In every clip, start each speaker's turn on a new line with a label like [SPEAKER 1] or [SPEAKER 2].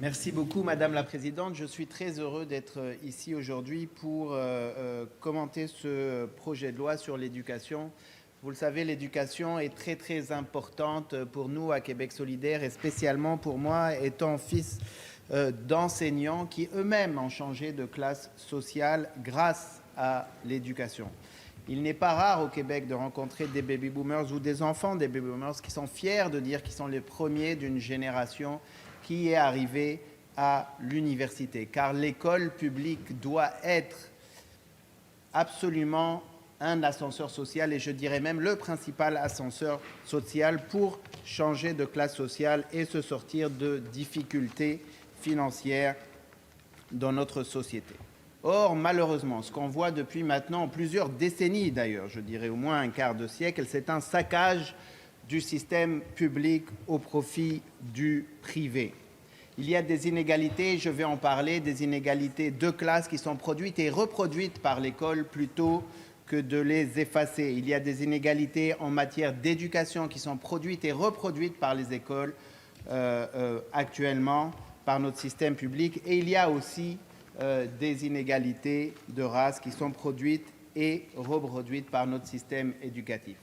[SPEAKER 1] Merci beaucoup, Madame la Présidente. Je suis très heureux d'être ici aujourd'hui pour commenter ce projet de loi sur l'éducation. Vous le savez, l'éducation est très importante pour nous à Québec solidaire et spécialement pour moi, étant fils d'enseignants qui eux-mêmes ont changé de classe sociale grâce à l'éducation. Il n'est pas rare au Québec de rencontrer des baby-boomers ou des enfants des baby-boomers qui sont fiers de dire qu'ils sont les premiers d'une génération qui est arrivée à l'université. Car l'école publique doit être absolument un ascenseur social et je dirais même le principal ascenseur social pour changer de classe sociale et se sortir de difficultés financières dans notre société. Or, malheureusement, ce qu'on voit depuis maintenant plusieurs décennies d'ailleurs, je dirais au moins un quart de siècle, c'est un saccage du système public au profit du privé. Il y a des inégalités, je vais en parler, des inégalités de classe qui sont produites et reproduites par l'école plutôt que de les effacer. Il y a des inégalités en matière d'éducation qui sont produites et reproduites par les écoles actuellement, par notre système public. Et il y a aussi des inégalités de race qui sont produites et reproduites par notre système éducatif.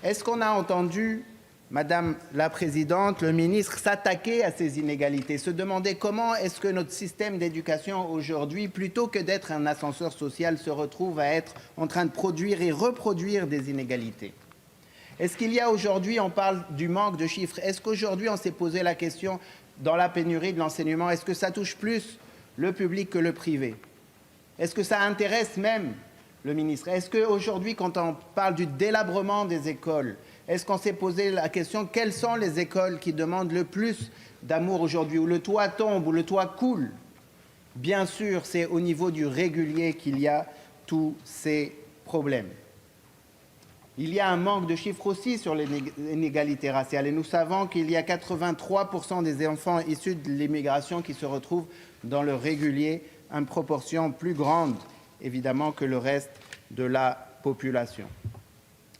[SPEAKER 1] Est-ce qu'on a entendu, Madame la Présidente, le ministre s'attaquer à ces inégalités, se demander comment est-ce que notre système d'éducation aujourd'hui, plutôt que d'être un ascenseur social, se retrouve à être en train de produire et reproduire des inégalités? Est-ce qu'il y a aujourd'hui, on parle du manque de chiffres, est-ce qu'aujourd'hui on s'est posé la question dans la pénurie de l'enseignement, est-ce que ça touche plus le public que le privé? Est-ce que ça intéresse même le ministre? Est-ce qu'aujourd'hui, quand on parle du délabrement des écoles, est-ce qu'on s'est posé la question quelles sont les écoles qui demandent le plus d'amour aujourd'hui, où le toit tombe, où le toit coule? Bien sûr, c'est au niveau du régulier qu'il y a tous ces problèmes. Il y a un manque de chiffres aussi sur l'inégalité raciale et nous savons qu'il y a 83% des enfants issus de l'immigration qui se retrouvent dans le régulier, une proportion plus grande évidemment que le reste de la population.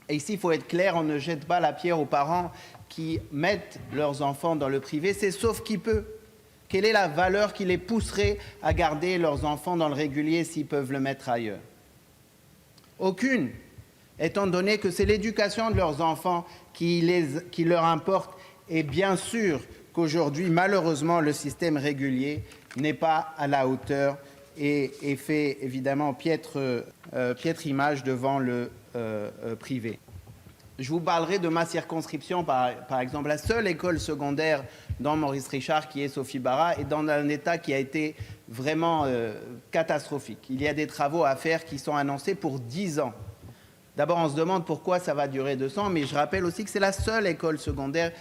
[SPEAKER 1] Et ici, il faut être clair, on ne jette pas la pierre aux parents qui mettent leurs enfants dans le privé, c'est sauf qui peut. Quelle est la valeur qui les pousserait à garder leurs enfants dans le régulier s'ils peuvent le mettre ailleurs? Aucune, étant donné que c'est l'éducation de leurs enfants qui leur importe. Et bien sûr qu'aujourd'hui, malheureusement, le système régulier n'est pas à la hauteur et fait évidemment piètre image devant le privé. Je vous parlerai de ma circonscription, par exemple. La seule école secondaire dans Maurice Richard, qui est Sophie Bara, est dans un état qui a été vraiment catastrophique. Il y a des travaux à faire qui sont annoncés pour 10 ans. D'abord, on se demande pourquoi ça va durer 200 ans, mais je rappelle aussi que c'est la seule école secondaire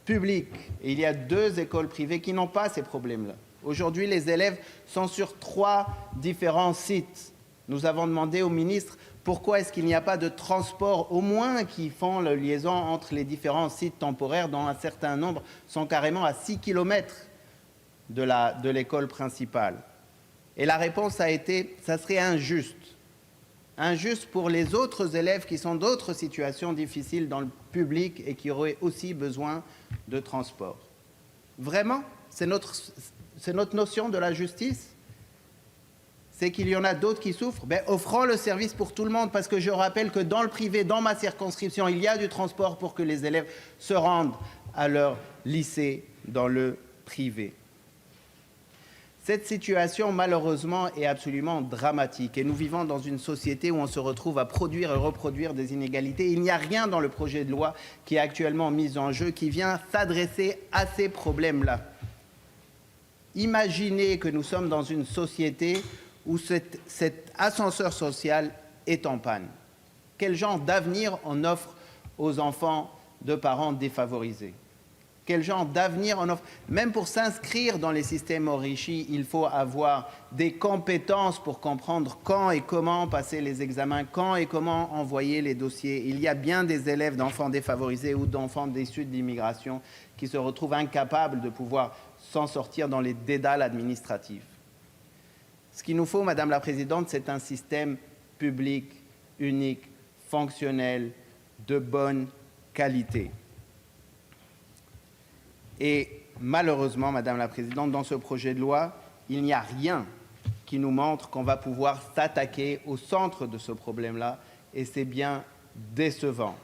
[SPEAKER 1] publique. Et il y a 2 écoles privées qui n'ont pas ces problèmes-là. Aujourd'hui, les élèves sont sur 3 différents sites. Nous avons demandé au ministre pourquoi est-ce qu'il n'y a pas de transport, au moins qui font la liaison entre les différents sites temporaires, dont un certain nombre sont carrément à 6 km de l'école principale. Et la réponse a été, ça serait injuste. Injuste pour les autres élèves qui sont d'autres situations difficiles dans le public et qui auraient aussi besoin de transport. Vraiment, c'est notre notion de la justice? C'est qu'il y en a d'autres qui souffrent? Offrons le service pour tout le monde, parce que je rappelle que dans le privé, dans ma circonscription, il y a du transport pour que les élèves se rendent à leur lycée dans le privé. Cette situation, malheureusement, est absolument dramatique et nous vivons dans une société où on se retrouve à produire et reproduire des inégalités. Il n'y a rien dans le projet de loi qui est actuellement mis en jeu qui vient s'adresser à ces problèmes-là. Imaginez que nous sommes dans une société où cet ascenseur social est en panne. Quel genre d'avenir on offre aux enfants de parents défavorisés? Quel genre d'avenir on offre? Même pour s'inscrire dans les systèmes enrichis, il faut avoir des compétences pour comprendre quand et comment passer les examens, quand et comment envoyer les dossiers. Il y a bien des élèves d'enfants défavorisés ou d'enfants issus de l'immigration qui se retrouvent incapables de pouvoir s'en sortir dans les dédales administratifs. Ce qu'il nous faut, Madame la Présidente, c'est un système public, unique, fonctionnel, de bonne qualité. Et malheureusement, Madame la Présidente, dans ce projet de loi, il n'y a rien qui nous montre qu'on va pouvoir s'attaquer au centre de ce problème-là, et c'est bien décevant.